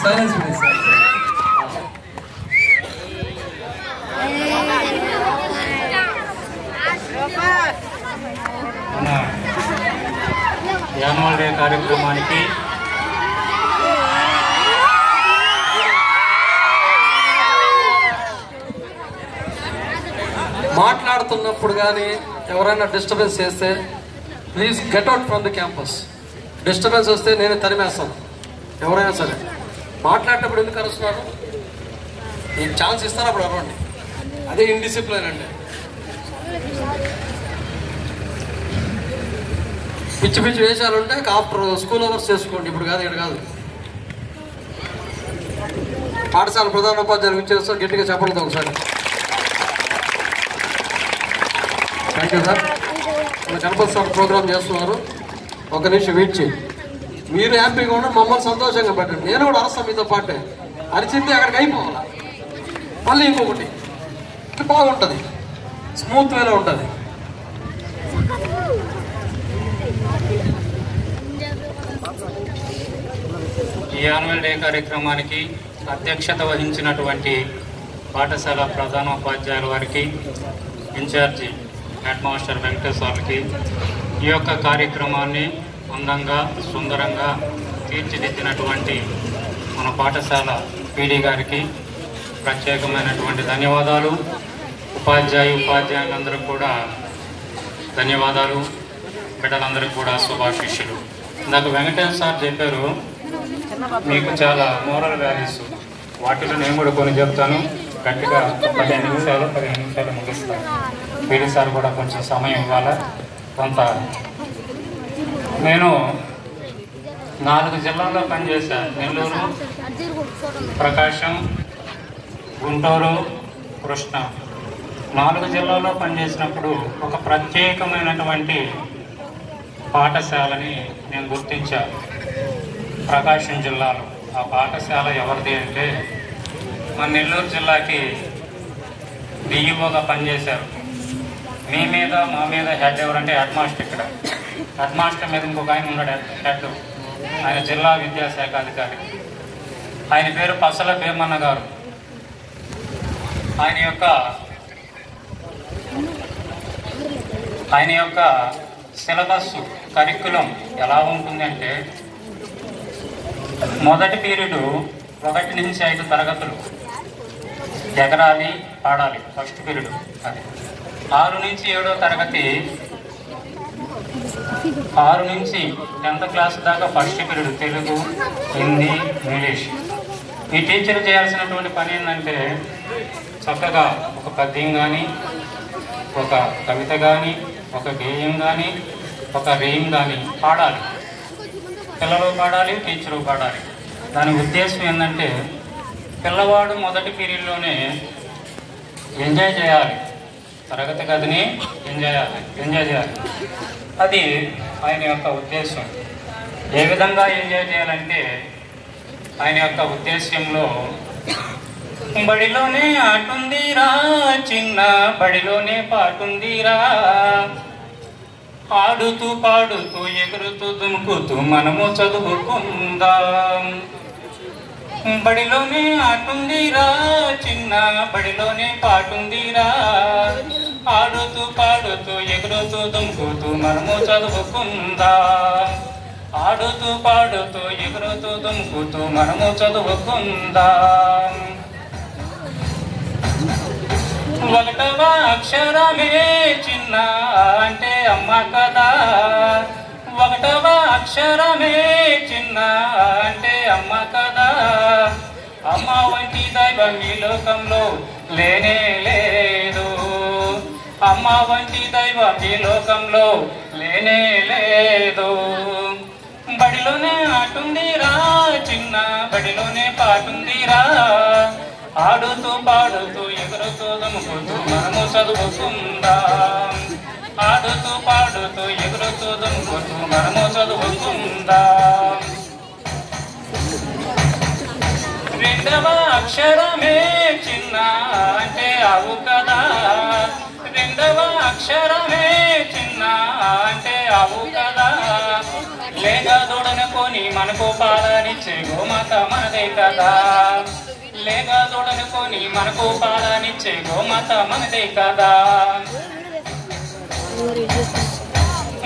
Silence please. మన annual day కార్యక్రమానికి మాట్లాడుతున్నప్పుడు కానీ ఎవరైనా డిస్టర్బెన్స్ చేస్తే please get out from the campus. Disturbance వస్తే నేను తరిమేస్తాను. ఎవరైనా సరే మాట్లాడేటప్పుడు ఎందుకు అరుస్తున్నారు? మీకు ఛాన్స్ ఇస్తారు అప్పుడు అరవండి. అదే ఇండిసిప్లిన్ అండి. పిచ్చి పిచ్చి వేషాలు ఉంటే ఆఫ్టర్ స్కూల్ అవర్స్ చేసుకోండి. ఇప్పుడు కాదు, ఇక్కడ కాదు. పాఠశాల ప్రధానోపాధ్యాయులు ఇచ్చేస్తాం. గట్టిగా చెప్పలేదు ఒకసారి. Thank you sir. మన గణపతి సార్ ప్రోగ్రామ్ చేస్తున్నారు. ఒక నిమిషం వెయిట్ చేయి. మీరు హ్యాపీగా ఉండండి, మమ్మల్ని సంతోషంగా పెట్టండి. నేను కూడా అరుస్తాను మీతో పాటే. అరిచింది అక్కడికి అయిపోవాలి. మళ్ళీ ఇంకొకటి బాగుంటుంది, స్మూత్ వేలో ఉంటుంది. ఈ యాన్యువల్ డే కార్యక్రమానికి అధ్యక్షత వహించినటువంటి పాఠశాల ప్రధానోపాధ్యాయుల వారికి, ఇన్ఛార్జి హెడ్ మాస్టర్ వెంకటేశ్వర్కి, ఈ యొక్క కార్యక్రమాన్ని అందంగా సుందరంగా తీర్చిదిద్దినటువంటి మన పాఠశాల పీడీ గారికి ప్రత్యేకమైనటువంటి ధన్యవాదాలు. ఉపాధ్యాయులందరికీ కూడా ధన్యవాదాలు. బిడ్డలందరికీ కూడా శుభాశీస్సులు. ఇందాక వెంకటేశ్వర సార్ చెప్పారు మీకు చాలా మోరల్ వాల్యూస్. వాటిలో నేను కూడా కొన్ని చెప్తాను. గట్టిగా 15 నిమిషాలు ముగిస్తాను. పీడీ సార్ కూడా కొంచెం సమయం ఇవ్వాలా కొంత. నేను 4 జిల్లాల్లో పనిచేశాను. నెల్లూరు, ప్రకాశం, గుంటూరు, కృష్ణా. 4 జిల్లాల్లో పనిచేసినప్పుడు ఒక ప్రత్యేకమైనటువంటి పాఠశాలని నేను గుర్తించాను ప్రకాశం జిల్లాలో. ఆ పాఠశాల ఎవరిది అంటే మన నెల్లూరు జిల్లాకి డిఈఓగా పనిచేశారు. మీ మీద మా మీద హెడ్ ఎవరంటే హెడ్ మాస్టర్. ఇక్కడ హెడ్ మాస్టర్ మీద ఇంకొక ఆయన ఉన్నాడు హెడ్. ఆయన జిల్లా విద్యాశాఖ అధికారి. ఆయన పేరు పసల భీమన్న గారు. ఆయన యొక్క సిలబస్ కరిక్యులం ఎలా ఉంటుందంటే మొదటి పీరియడ్ 1 నుంచి 5 తరగతులు ఎగరాలి, పాడాలి. ఫస్ట్ పీరియడ్ అది. 6 నుంచి 7వ తరగతి, 6 నుంచి 10th క్లాస్ దాకా first period Telugu, Hindi, English. ఈ టీచర్ చేయాల్సినటువంటి పని ఏంటంటే చక్కగా ఒక పద్యం కానీ, ఒక కవిత కానీ, ఒక గేయం కానీ, ఒక రీమ్ కానీ పాడాలి. పిల్లలు పాడాలి, టీచరు పాడాలి. దాని ఉద్దేశం ఏంటంటే పిల్లవాడు మొదటి పీరియడ్లోనే ఎంజాయ్ చేయాలి. తరగతి గదిని ఎంజాయ్ చేయాలి. అది ఆయన యొక్క ఉద్దేశం. ఏ విధంగా ఎంజాయ్ చేయాలంటే ఆయన యొక్క ఉద్దేశ్యంలో బడిలోనే ఆటుందిరా చిన్న బడిలోనే పాటుందిరా, ఆడుతూ పాడుతూ ఎగురుతూ దుముకుతూ మనము చదువుకుందాం. బడిలోనే ఆటుందిరా చిన్న బడిలోనే పాటుందిరా, ఆడుతూ పాడుతూ ఎగురుతూ దుముకుతూ మనము చదువుకుందాం. ఆడుతూ పాడుతూ ఎగురుతూ దుముకుతూ మనము చదువుకుందాం. 1వ అక్షరమే చిన్న అంటే అమ్మ కదా, 1వ అక్షరమే చిన్న అంటే అమ్మ కదా. అమ్మ వంటి దైవం ఈ లోకంలో లేనే లేదు, అమ్మ వంటి దైవం ఈ లోకంలో లేనే లేదు. బడిలోనే ఆటుందిరా చిన్న బడిలోనే పాటుందిరా, ఆడుతూ పాడుతూ ఎగురుతూ దుముకుతూ మనము చదువుకుందాం. ఆడుతూ పాడుతూ ఎగురుతూ దుముకుతూ మనము చదువుకుందాం. 2వ అక్షరమే చిన్న అంటే ఆవు కదా, 2వ అక్షరమే చిన్న అంటే ఆవు కదా. లేగ దూడనుకొని మనకు పాలనిచ్చే గోమాత మనదే కదా. లేక దూడనుకొని మనకు పాలనిచ్చే గోమాత మనదే కదా.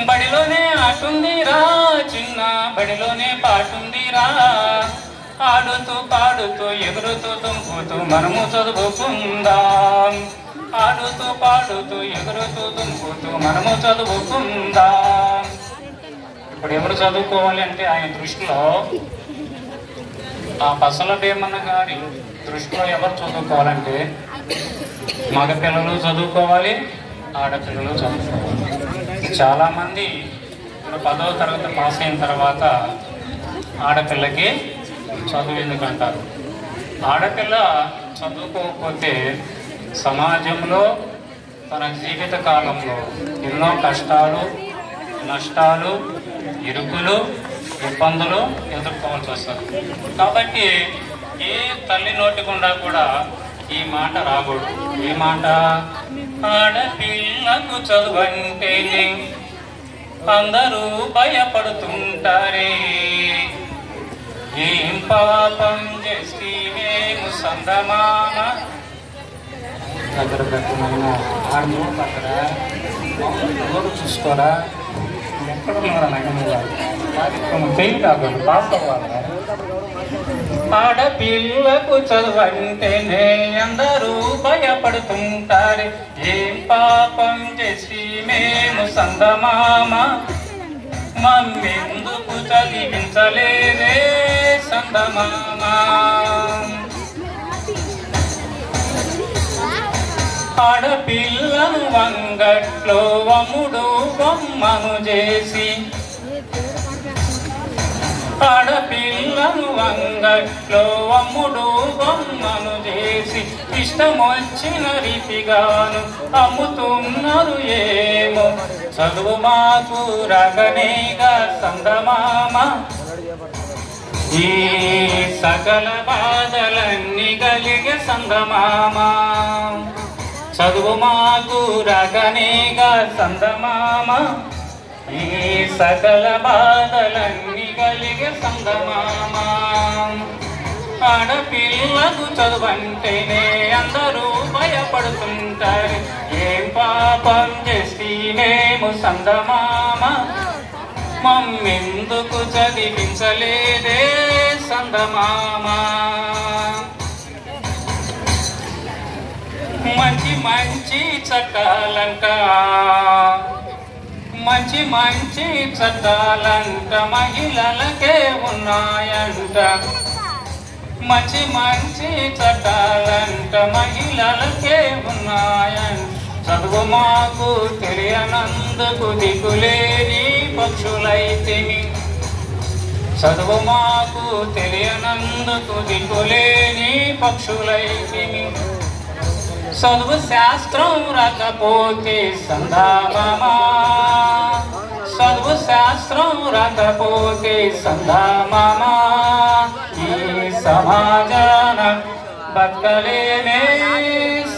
బడిలోనే ఆటుందిరా చిన్న బడిలోనే పాటుందిరా. ఆడుతూ పాడుతూ ఎగురుతూ దుంకుతూ మనము చదువుకుందాం. ఆడుతూ పాడుతూ ఎగురుతూ దుంకుతూ మనము చదువుకుందాం. ఇప్పుడు ఎవరు చదువుకోవాలి అంటే ఆయన దృష్టిలో, ఆ పసల భీమన్న గారి దృష్టిలో ఎవరు చదువుకోవాలంటే మగపిల్లలు చదువుకోవాలి, ఆడపిల్లలు చదువుకోవాలి. చాలామంది 10వ తరగతి పాస్ అయిన తర్వాత ఆడపిల్లకి చదువు ఎందుకంటారు. ఆడపిల్ల చదువుకోకపోతే సమాజంలో తన జీవిత కాలంలో ఎన్నో కష్టాలు, నష్టాలు, ఇరుకులు, ఇబ్బందులు ఎదుర్కోవాల్సి వస్తుంది. కాబట్టి ఏ తల్లి నోటి గుండా కూడా ఈ మాట రాకూడదు. ఈ మాట, ఆడపిల్లకు చదువంటేనే అందరూ భయపడుతుంటారే. ఏం పాపం చేసి మేము సందమాన దగ్గర పెట్టిన ఆడు అక్కడ ఎవరు చూసుకోరా, ఎక్కడున్నారా నగమ ఫెయిల్ కాకూడదు, పాస్ అవ్వాలి. ఆడపిల్లకు చదువంటేనే అందరూ భయపడుతుంటారు. ఏం పాపం చేసి మేము సందమామ మమ్మెందుకు చదివించలేదే సందమామ. ఆడపిల్లను వంగట్లో వమ్ముడు బొమ్మను చేసి, ఆడపిల్లను వంగట్లో అమ్ముడు బొమ్మను చేసి ఇష్టమొచ్చిన రీతిగాను అమ్ముతున్నారు. ఏమో చదువు మాకు రగనేగా సందమామ. ఈ సకల బాధలన్నీ కలిగే సందమామ. చదువు మాకు రగనేగా సందమామ. ఈ సకల బాధలన్నీ కలిగే సందమామ. ఆడపిల్లకు చదువంటేనే అందరూ భయపడుతుంటారు. ఏం పాపం చేసి మేము సందమామ మమ్మెందుకు చదివించలేదే సందమామ. మంచి మంచి చట్టాలంట, మంచి మంచి చట్టాలంట మహిళలకే ఉన్నాయంట. మంచి మంచి చట్టాలంట మహిళలకే ఉన్నాయంట. చదువు మాకు తెలియనందుకు దిగులేని పక్షులైతిమి. చదువు మాకు తెలియనందుకు దిగులేని పక్షులైతిమి. చదువు శాస్త్రం రాకపోతే సందామామ. చదువు శాస్త్రం రాకపోతే సందామామ. ఈ సమాజాన బతకలేమే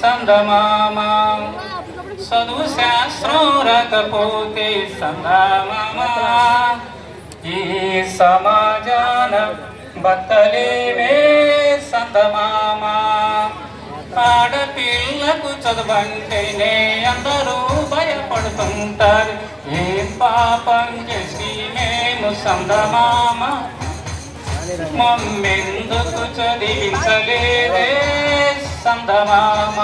సందమామ. చదువు శాస్త్రం రాకపోతే సందమామ. ఈ సమాజాన బతకలేమే సందమామ. ఆడపిల్లకు చదువంటేనే అందరూ భయపడుతుంటారు. ఏం పాపం చేసి మేము సందమామ మమ్మెందుకు చదివించలేదే సందమామ.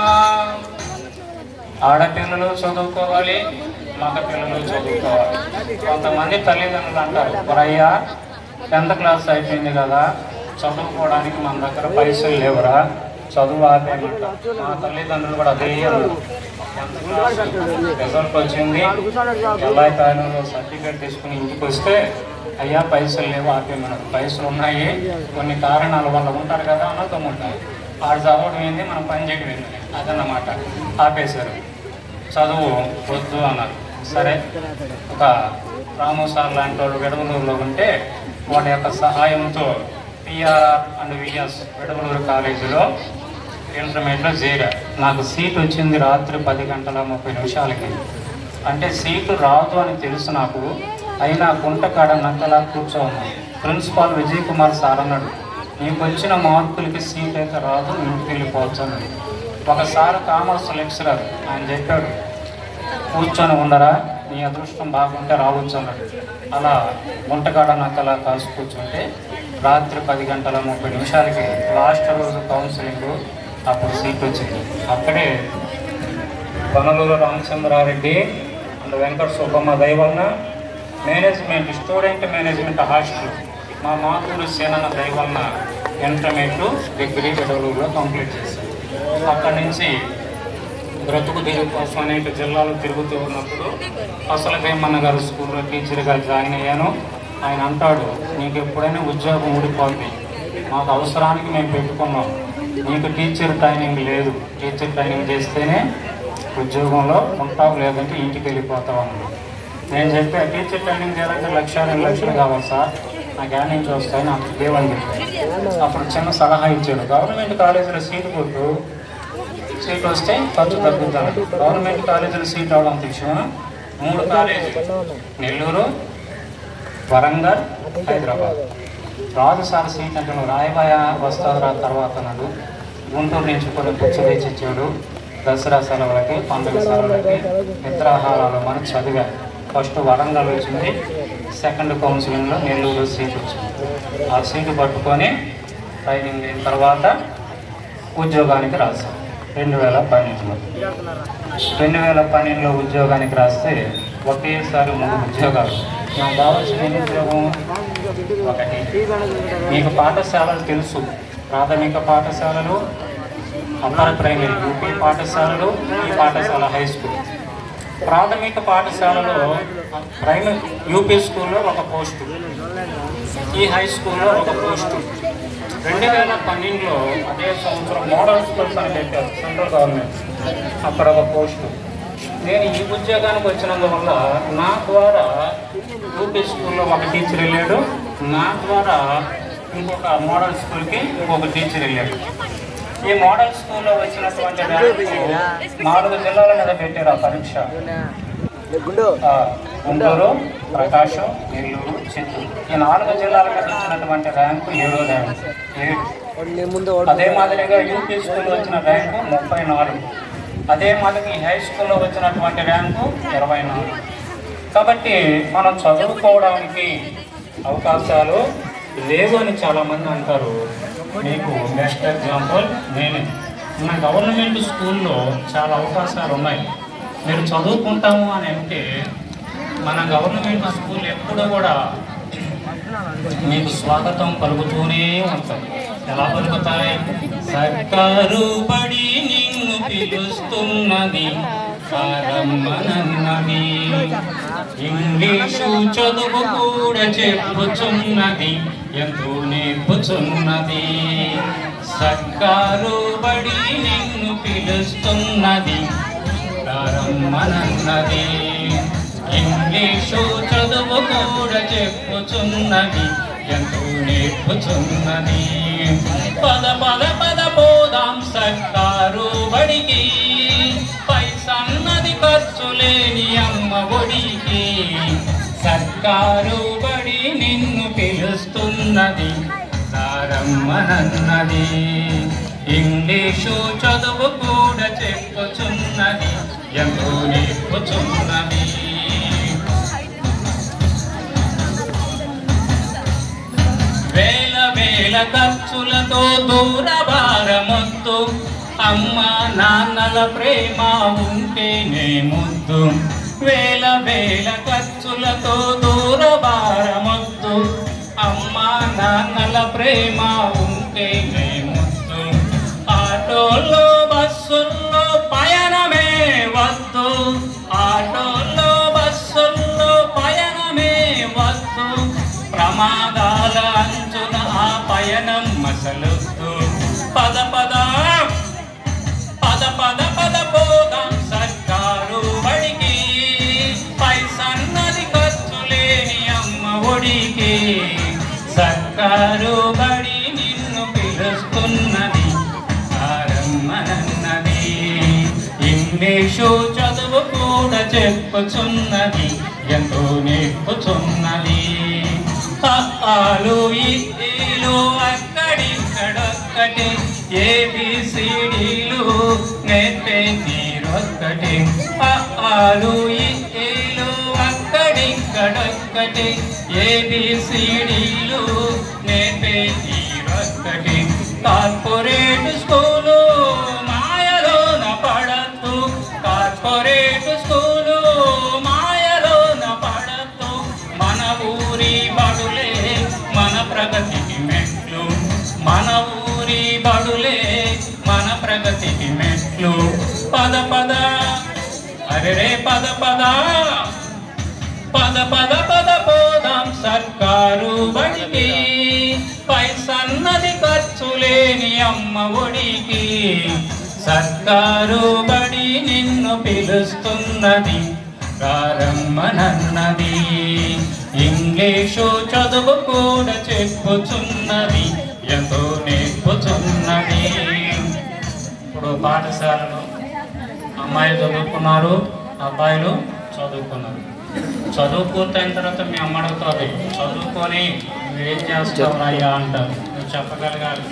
ఆడపిల్లలు చదువుకోవాలి, మగ పిల్లలు చదువుకోవాలి. కొంతమంది తల్లిదండ్రులు అంటారు, "ఒరయ్యా 10th క్లాస్ అయిపోయింది కదా, చదువుకోవడానికి మన దగ్గర పైసలు లేవురా, చదువు ఆపేయమంటారు." మా తల్లిదండ్రులు కూడా అదే అన్నారు. 10th క్లాస్ రిజల్ట్ వచ్చింది, 90 సర్టిఫికేట్ తీసుకుని ఇంటికి వస్తే, "అయ్యా పైసలు లేవు, ఆపేయమన్నారు." పైసలు ఉన్నాయి, కొన్ని కారణాల వల్ల ఉంటారు కదా, అనర్థం ఉంటాయి. ఆడు చదవడం ఏంది, మనం పని చేయడం ఏంది, అదన్నమాట. ఆపేశారు, చదువు వద్దు అన్నారు. సరే, ఒక రాము సార్ లాంటి వాళ్ళు విడవలూరులో ఉంటే వాళ్ళ యొక్క సహాయంతో పిఆర్ఆర్ అండ్ విఎస్ విడవలూరు కాలేజీలో ఇంటర్మీడియట్లో చేరా. నాకు సీట్ వచ్చింది రాత్రి 10:30 అంటే సీటు రాదు అని తెలుసు నాకు. అయినా గుంటకాడ నక్కలా కూర్చోన్నాం. ప్రిన్సిపాల్ విజయ్ కుమార్ సార్ అన్నాడు, నీకు వచ్చిన మార్కులకి సీట్ అయితే రాదు, ఇంటికి వెళ్ళిపోవచ్చు అన్నాడు. ఒకసారి కామర్స్ లెక్చరర్ ఆయన చెప్పాడు, కూర్చొని ఉండరా, నీ అదృష్టం బాగుంటే రావచ్చు అన్నాడు. అలా గుంటకాడ నక్కలా కాసు కూర్చుంటే రాత్రి 10:30 లాస్ట్ రోజు కౌన్సిలింగ్, అప్పుడు సీట్ వచ్చింది. అక్కడే వనలూరు రామచంద్రారెడ్డి అండ్ వెంకట సుబ్బమ్మ దయవలన మేనేజ్మెంట్, స్టూడెంట్ మేనేజ్మెంట్ హాస్టల్ మా మాతూరు సేనన్న దయవలన ఇంటర్మీడియట్ డిగ్రీ విడవలూరులో కంప్లీట్ చేశాను. అక్కడి నుంచి బ్రతుకు తెరువు కోసం అనేక జిల్లాలు తిరుగుతూ ఉన్నప్పుడు అసలు వేమన్న గారు స్కూల్లో టీచర్గా జాయిన్ అయ్యాను. ఆయన అంటాడు, నీకు ఎప్పుడైనా ఉద్యోగం ఊడిపోద్ది, మాకు అవసరానికి మేము పెట్టుకున్నాం, నీకు టీచర్ ట్రైనింగ్ లేదు, టీచర్ ట్రైనింగ్ చేస్తేనే ఉద్యోగంలో ఉంటావు, లేదంటే ఇంటికి వెళ్ళిపోతావు అన్నాడు. నేను చెప్పి ఆ టీచర్ ట్రైనింగ్ చేయాలంటే 1,00,000-2 లక్షలు కావాలి సార్, నాకు యాడ్ నుంచి వస్తాయి, నాకు లేవని చెప్పాను. అప్పుడు చిన్న సలహా ఇచ్చాడు, గవర్నమెంట్ కాలేజీలో సీటు కొట్టు, సీట్ వస్తే ఖర్చు తగ్గుతాను. గవర్నమెంట్ కాలేజీలో సీట్ అవడం విషయం 3 కాలేజీలు, నెల్లూరు, వరంగల్, హైదరాబాద్. రాజు సార్ సీట్ అంటే నువ్వు రాయబాయ వస్తారా తర్వాత అన్నాడు. గుంటూరు నుంచి కొన్ని పుచ్చు తెచ్చిచ్చాడు. దసరా సెలవులకి, పండుగ సెలవులకి, నిద్రాహారాలు మనం చదివా. ఫస్ట్ వరంగల్ వచ్చింది, సెకండ్ కౌన్సిలింగ్లో నెల్లూరు సీట్ వచ్చింది. ఆ సీటు పట్టుకొని ట్రైనింగ్ అయిన తర్వాత ఉద్యోగానికి రాశాను 2012లో. 2012లో ఉద్యోగానికి రాస్తే ఒకేసారి 3 ఉద్యోగాలు. నాకు కావాల్సిన ఉద్యోగం ఒకటి, మీకు పాఠశాలలు తెలుసు, ప్రాథమిక పాఠశాలలు, అప్పర్ ప్రైమరీ యూపీ పాఠశాలలు, ఈ పాఠశాల హై స్కూల్. ప్రాథమిక పాఠశాలలో ప్రైమరీ యూపీ స్కూల్లో ఒక పోస్టు, ఈ హై స్కూల్లో ఒక పోస్టు. 2012లో అదే సంవత్సరం మోడల్ స్కూల్స్ అని పెట్టారు సెంట్రల్ గవర్నమెంట్, అక్కడ ఒక పోస్టు. నేను ఈ ఉద్యోగానికి వచ్చినందువల్ల నా ద్వారా యూపీ స్కూల్లో ఒక టీచర్ వెళ్ళాడు, నా ద్వారా ఇంకొక మోడల్ స్కూల్కి ఇంకొక టీచర్ వెళ్ళాడు. ఈ మోడల్ స్కూల్లో వచ్చినటువంటి ర్యాంకు 4 జిల్లాల మీద పెట్టారు ఆ పరీక్ష. గుంటూరు, ప్రకాశం, నెల్లూరు, చిత్తూరు. ఈ 4 జిల్లాల మీద వచ్చినటువంటి ర్యాంకు 7వ ర్యాంకు 7. అదే మాదిరిగా యూపీ స్కూల్లో వచ్చిన ర్యాంకు 34. అదే మాదిరిగా హై స్కూల్లో వచ్చినటువంటి ర్యాంకు 24. కాబట్టి మనం చదువుకోవడానికి అవకాశాలు లేవు అని చాలామంది అంటారు. మీకు బెస్ట్ ఎగ్జాంపుల్ నేనే. మన గవర్నమెంట్ స్కూల్లో చాలా అవకాశాలు ఉన్నాయి. మీరు చదువుకుంటాము అని అంటే మన గవర్నమెంట్ స్కూల్ ఎప్పుడు కూడా మీకు స్వాగతం పలుకుతూనే ఉంటాయి. ఎలా పలుకుతాయి? సర్కారు బడి నిన్ను పిలుస్తున్నది, రమ్మనన్నది, ఇంగ్లీషు చదువు కూడా చెప్పుచున్నది, ఎంతో నేర్పుచున్నది. సర్కారు బడి నిన్ను పిలుస్తున్నది, రమ్మనన్నది, ఇంగ్లీషు చదువు కూడా చెప్పుచున్నది, ఎంతో నేర్పుచున్నది. పద పద పద పోదాం సర్కారు బడికి, పైసన్నది ఖర్చు లేని అమ్మ ఒడికి. సర్కారు బడి నిన్ను పిలుస్తున్నది, రమ్మనన్నది, ఇంగ్లీషు చదువు కూడా చెప్పుచున్నది, ఎంతో నేర్పుచున్నది. వేల వేల ఖర్చులతో దూరభారమొద్దు, అమ్మ నాన్నల ప్రేమ ఉంటేనే ముద్దు. వేల వేల ఖర్చులతో దూరభారమొద్దు, అమ్మ నాన్నల ప్రేమ ఉంటేనే ముద్దు. ఆటోల్లో బస్సుల్లో పయనమే వద్దు, ఆటోల్లో బస్సుల్లో పయనమే వద్దు. ప్రమాదాల అంచున ఆ పయనం మసలుద్దు. పద పద పద పద పద పోదాం సర్కారు బడికి, పైసన్నది ఖర్చు లేని అమ్మ ఒడికి. సర్కారు బడి నిన్ను పిలుస్తున్నది, రమ్మనన్నది, ఇంగ్లీషు చదువు కూడా చెప్పుచున్నది, ఎంతో నేర్పుచున్నది. ఆలు ఈలు అక్కడిక్కడొక్కటి, ABCDలు నేర్పే తీరొక్కటి. ఆలు ఈలు అక్కడిక్కడొక్కటి, ABCDలు నేర్పే తీరొక్కటి. కార్పొరేట్ స్కూలు మాయలోన పడద్దు, కార్పొరేట్ స్కూలు మాయలోన పడద్దు. మన ఊరి బడులే మన ప్రగతికి మెట్లు, మన ఊరి బడులే మన ప్రగతికి మెట్లు. పద పద అరే పద పద పద పద పద పోదాం సర్కారు బడికి, పైసన్నది ఖర్చు లేని అమ్మ ఒడికి. సర్కారు బడి నిన్ను పిలుస్తున్నది, ప్రారంభనన్నది. ఇంగ్లీషు చదువు కూడా చెప్పుచున్నది, ఎంతో నేర్పుచున్నది. ఇప్పుడు పాఠశాలలో అమ్మాయిలు చదువుకున్నారు, అబ్బాయిలు చదువుకున్నారు. చదువు పూర్తయిన తర్వాత మీ అమ్మ అడుగుతుంది, చదువుకొని నువ్వేం చేస్తావు అయ్యా అంటారు. నువ్వు చెప్పగలగాలి.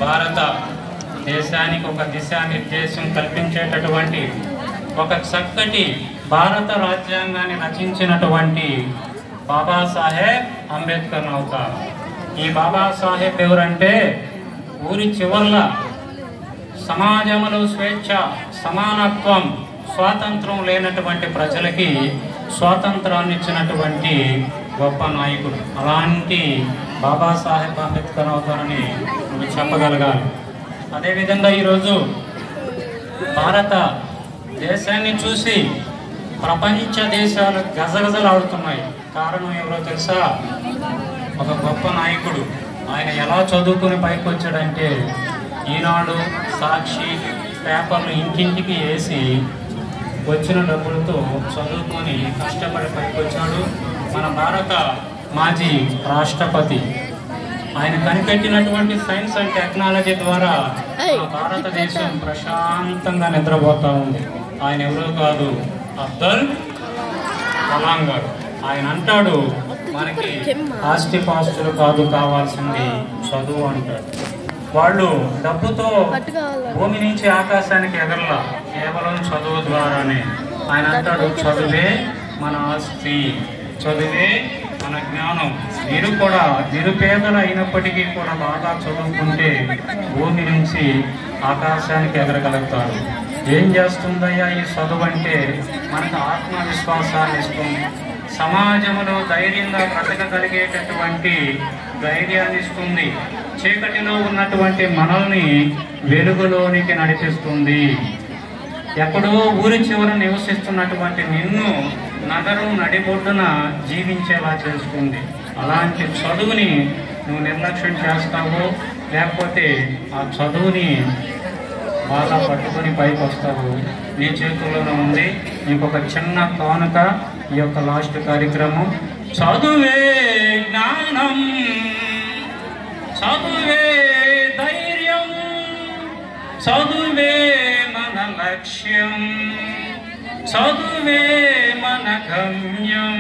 భారత దేశానికి ఒక దిశానిర్దేశం కల్పించేటటువంటి ఒక చక్కటి భారత రాజ్యాంగాన్ని రచించినటువంటి బాబాసాహెబ్ అంబేద్కర్ అవుతారు. ఈ బాబాసాహెబ్ ఎవరంటే ఊరి చివర్ల సమాజంలో స్వేచ్ఛ, సమానత్వం, స్వాతంత్రం లేనటువంటి ప్రజలకి స్వాతంత్రాన్ని ఇచ్చినటువంటి గొప్ప నాయకుడు. అలాంటి బాబాసాహెబ్ అంబేద్కర్ అవుతారని నువ్వు చెప్పగలగాలి. అదేవిధంగా ఈరోజు భారత దేశాన్ని చూసి ప్రపంచ దేశాలు గజగజలాడుతున్నాయి. కారణం ఎవరో తెలుసా? ఒక గొప్ప నాయకుడు. ఆయన ఎలా చదువుకుని పైకి వచ్చాడంటే, ఈనాడు, సాక్షి పేపర్లు ఇంటింటికి వేసి వచ్చిన డబ్బులతో చదువుకొని కష్టపడి పైకి వచ్చాడు. మన భారత మాజీ రాష్ట్రపతి. ఆయన కనిపెట్టినటువంటి సైన్స్ అండ్ టెక్నాలజీ ద్వారా మన భారతదేశం ప్రశాంతంగా నిద్రపోతూ ఉంది. ఆయన ఎవరో కాదు, అబ్దుల్ కలాం గారు. ఆయన అంటాడు, మనకి ఆస్తిపాస్తులు కాదు కావాల్సింది చదువు అంటాడు. వాళ్ళు డబ్బుతో భూమి నుంచి ఆకాశానికి ఎగరలా, కేవలం చదువు ద్వారానే. ఆయన అంటాడు, చదువే మన ఆస్తి, చదువే మన జ్ఞానం. మీరు కూడా నిరుపేదలు అయినప్పటికీ కూడా బాగా చదువుకుంటే భూమి నుంచి ఆకాశానికి ఎగరగలుగుతారు. ఏం చేస్తుందయ్యా ఈ చదువు అంటే? మనకు ఆత్మవిశ్వాసాన్ని ఇస్తుంది, సమాజంలో ధైర్యంగా బ్రతకగలిగేటటువంటి ధైర్యాన్ని ఇస్తుంది, చీకటిలో ఉన్నటువంటి మనల్ని వెలుగులోనికి నడిపిస్తుంది. ఎక్కడో ఊరి చివర నివసిస్తున్నటువంటి నిన్ను నగరం నడిబొడ్డున జీవించేలా చేస్తుంది. అలాంటి చదువుని నువ్వు నిర్లక్ష్యం చేస్తావు, లేకపోతే ఆ చదువుని బాగా పట్టుకొని పైకి వస్తావు. నీ చేతుల్లోనే ఉంది. నీకు ఒక చిన్న కానుక ఈ యొక్క లాస్ట్ కార్యక్రమం. చదువే జ్ఞానం, చదువే ధైర్యం, చదువే మన లక్ష్యం, చదువే మన గమ్యం.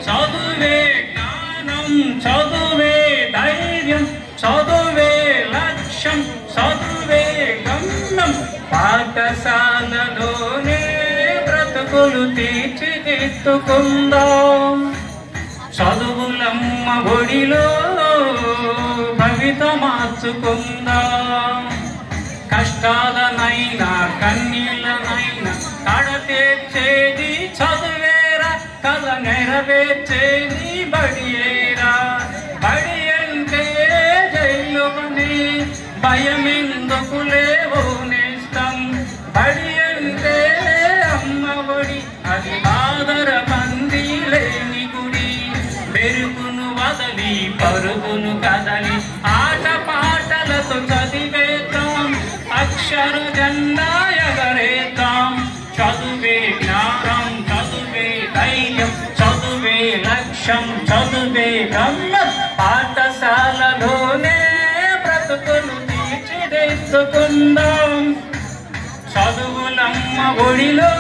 చదువే జ్ఞానం, చదువే ధైర్యం, చదువే లక్ష్యం, చదువే గమ్యం. పాఠశాలలోనే బ్రతుకులు తీర్చిదిద్దుకుందాం. చదువులమ్మ ఒడిలో భవిత మార్చుకుందాం. కష్టాలనైనా కన్నీళ్ళనైనా కడతీర్చేది చదువేరా, కల నెరవేర్చేది బడియేరా. బడి అంటే జైలుని భయమెందుకులే ఓనేస్తాం. బడి అంటే అమ్మ ఒడి, అది ఆదర మంది లేని గుడి. పెరుగును వదలి పరుగును కదలి ఆట పాటలతో చదివేద్దాం, అక్షర జెండా ఎగరేద్దాం. చదువే జ్ఞానం, చదువే ధైర్యం, చదువే లక్ష్యం, చదువే గమ్యం. పాఠశాలలోనే బ్రతుకులు తీర్చిదిద్దుకుందాం. చదువులమ్మ ఒడిలో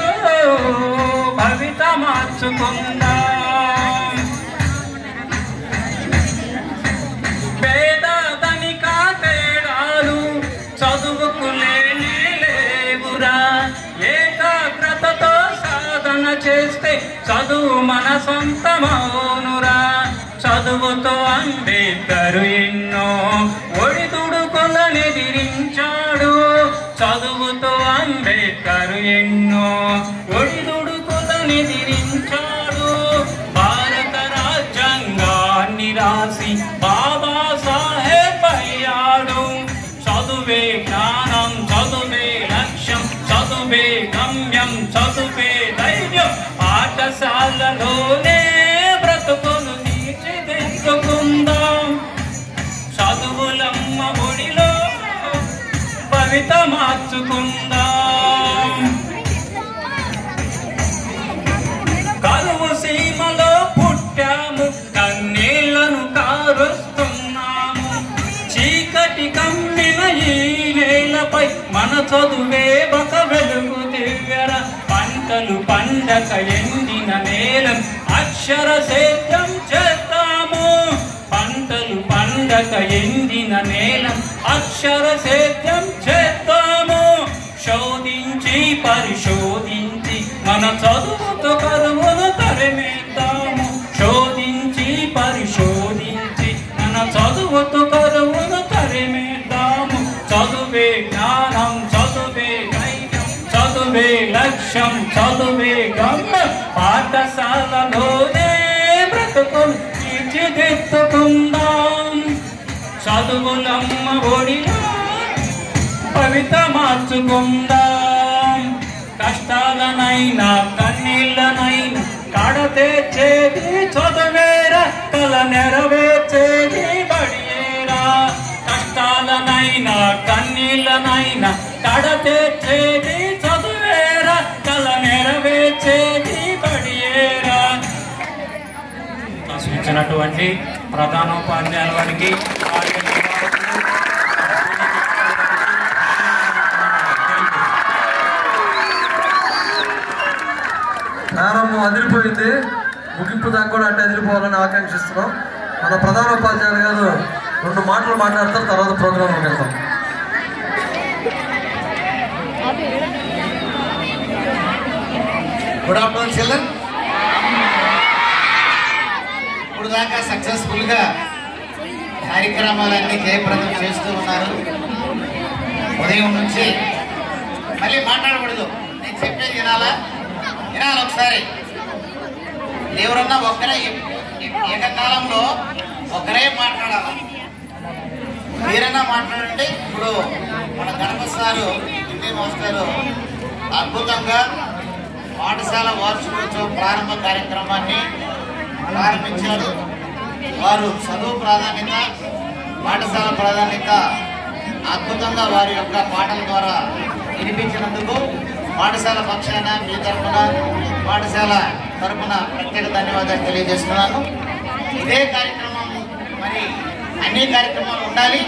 భవిత మార్చుకుందాం. పేద ధనిక తేడాలు చదువుకు లేనే లేవురా. ఏకాగ్రతతో సాధన చేస్తే చదువు మన సొంతమౌనురా. చదువుతో అంబేద్కరు ఎన్నో ఒడిదుడుకులనెదిరించాడు. చదువుతో అంబేద్కరు ఎన్నో ఒడిదుడుకులనెదిరించాడు. భారత రాజ్యాంగాన్ని రాసి బాబాసాహెబ్ అయ్యాడు. చదువే జ్ఞానం, చదువే లక్ష్యం, చదువే గమ్యం, చదువే ధైర్యం. పాఠశాలలోనే బ్రతుకును తీర్చిదిద్దుకుందాం. చదువులమ్మ ఒడిలో భవిత మార్చుకుందాం. కరువు సీమలో పుట్టాము, కన్నీళ్లను కారుస్తున్నాము. చీకటి కమ్మిన ఈ నేలపై మన చదువే ఒక వెలుగు దివ్యర. పంటలు పండక ఎండిన నేలను అక్షర సేద్యం చేద్దాము. పంటలు పండక ఎండిన నేలను అక్షర సేద్యం చేద్దాము. శోధించి పరిశోధించి మన చదువుతో కరువును తరిమేద్దాము. శోధించి పరిశోధించి మన చదువుతో కరువును తరిమేద్దాము. చదువే జ్ఞానం, చదువే ధైర్యం, చదువే లక్ష్యం, చదువే గమ్యం. పాఠశాలలోనే బ్రతుకును తీర్చిదిద్దుకుందాం. చదువులమ్మ ఒడిలో భవిత మార్చుకుందాం. కష్టాలనైనా కన్నీళ్ళనైనా కడతేర్చేది చదువేరా. కల నెరవేర్చేది బడియేరా. కష్టాలనైనా కన్నీళ్ళనైనా కడతేర్చేది చదువేరా. కల నెరవేర్చేది బడియేరా. సూచించినటువంటి ప్రధానోపాధ్యాయుల వారికి ప్రారంభం అదిరిపోయింది, ముగింపు దాకా కూడా అంటే అదిరిపోవాలని ఆకాంక్షిస్తున్నాం. మన ప్రధానోపాధ్యాయులు గారు 2 మాటలు మాట్లాడతారు, తర్వాత ప్రోగ్రాంలోకి వెళ్తాం. Good afternoon children. ఇప్పుడు దాకా సక్సెస్ఫుల్గా కార్యక్రమాలన్నీ జయప్రదం చేస్తూ ఉన్నారు. ఉదయం నుంచి మళ్ళీ మాట్లాడకూడదు, నేను చెప్పేది వినాలి ఒకసారి. ఎవరన్నా ఒక్కరే ఏకకాలంలో ఒకరే మాట్లాడాలి. మీరైనా మాట్లాడండి. ఇప్పుడు మన గణపతి సారు హిందీ మాస్టారు అద్భుతంగా పాఠశాల వార్షికోత్సవ ప్రారంభ కార్యక్రమాన్ని ప్రారంభించారు. వారు చదువు ప్రాధాన్యత, పాఠశాల ప్రాధాన్యత అద్భుతంగా వారి యొక్క పాటల ద్వారా వినిపించినందుకు పాఠశాల పక్షాన మీ తరఫున, పాఠశాల తరఫున ప్రత్యేక ధన్యవాదాలు తెలియజేస్తున్నాను. ఇదే కార్యక్రమం మరి అన్ని కార్యక్రమాలు ఉండాలి.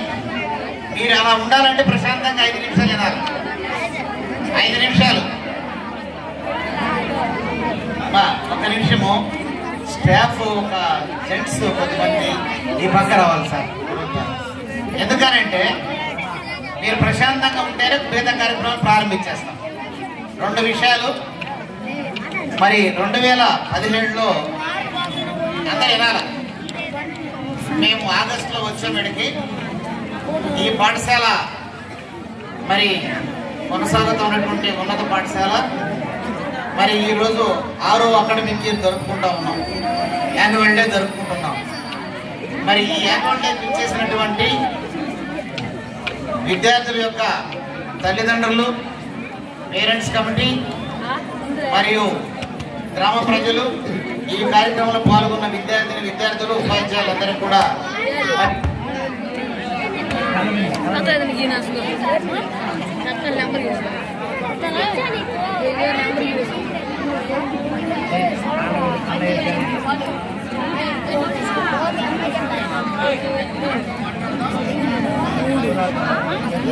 మీరు అలా ఉండాలంటే ప్రశాంతంగా 5 నిమిషాలు వినాలి. 5 నిమిషాలు ఒక నిమిషము. స్టాఫ్ ఒక జెంట్స్ కొంతమంది ఈ పక్క రావాలి సార్. ఎందుకనంటే మీరు ప్రశాంతంగా ఉంటేనే మిగతా కార్యక్రమాలు ప్రారంభించేస్తాం. 2 విషయాలు. మరి 2017లో అందరూ వినాలి. మేము ఆగస్టులో వచ్చేవాడికి ఈ పాఠశాల మరి కొనసాగుతున్నటువంటి ఉన్నత పాఠశాల మరి ఈరోజు 6వ అకాడమిక్ ఇయర్ జరుపుకుంటా ఉన్నాం. యాన్యువల్ డే జరుపుకుంటున్నాం. మరి ఈ యాన్యువల్ డే చేసినటువంటి విద్యార్థుల యొక్క తల్లిదండ్రులు, పేరెంట్స్ కమిటీ మరియు గ్రామ ప్రజలు, ఈ కార్యక్రమంలో పాల్గొన్న విద్యార్థులు, ఉపాధ్యాయులందరూ కూడా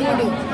Thank you.